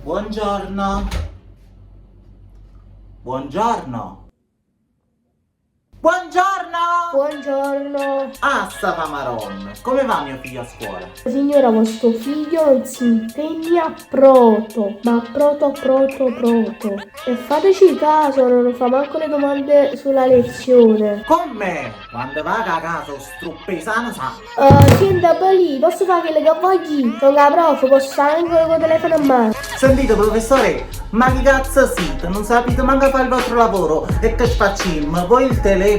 Buongiorno. Buongiorno. Buongiorno! Buongiorno. Ah, Sava Maron, come va mio figlio a scuola? Signora, vostro figlio non si impegna ma proto. E fateci caso, non fa manco le domande sulla lezione. Come? Quando va a casa, struppesano sa. Senta, lì, posso fare che le cavogli? Sono la prof, posso anche con il telefono in mano. Sentite professore, ma che cazzo siete? Non sapete manco fare il vostro lavoro. E che facciamo? Voi il telefono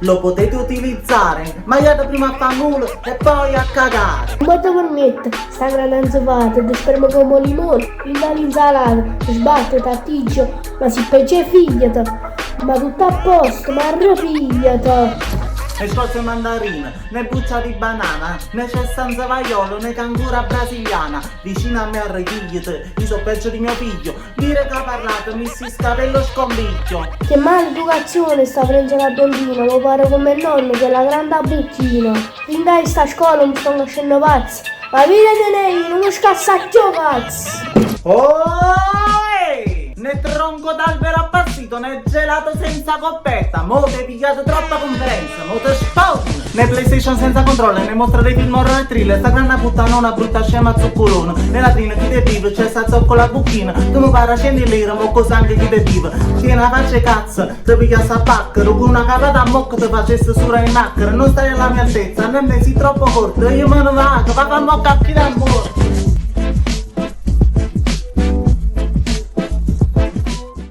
lo potete utilizzare, ma io prima a fare nulla e poi a cagare. Ma ti permette, sta grande fatta, ti sperma come limone, il dall'insalata, ti sbatte, tatticchio, ma si peggio figliata. Ma tutto a posto, ma arrapigliata. Ne scorze mandarina, ne buccia di banana, ne cessanza vaiolo, ne cangura brasiliana. Vicino a me arrivigliate, io so peggio di mio figlio. Dire che ha parlato, mi si scapello scombiglio. Che maleducazione sta prendendo la bambina, lo pare come il nonno che è la grande bucchina. Fin da sta scuola mi sto nascendo pazzi. Ma vedete lei, non lo scaszacchio cazzo! Oi! Ne tronco d'albero appassito, ne gelato senza coppetta. Mo te pigliate troppa conferenza, mo te spawni. Ne PlayStation senza controllo, ne mostra dei film horror e thriller. Sta grande puttana, una brutta scema zuccolona. Nella trina chi te vive, c'è sta zoccola bucchina. Tu mi pare scendi l'ira, mo cosa anche chi te vive. Tieni la faccia e cazzo, te piglia sta pacca. Con una capa da mocca te facesse sura in nacchere. Non stai alla mia altezza, nemmeno sei troppo corto. Io me ne vado, papà mocca chi d'amore.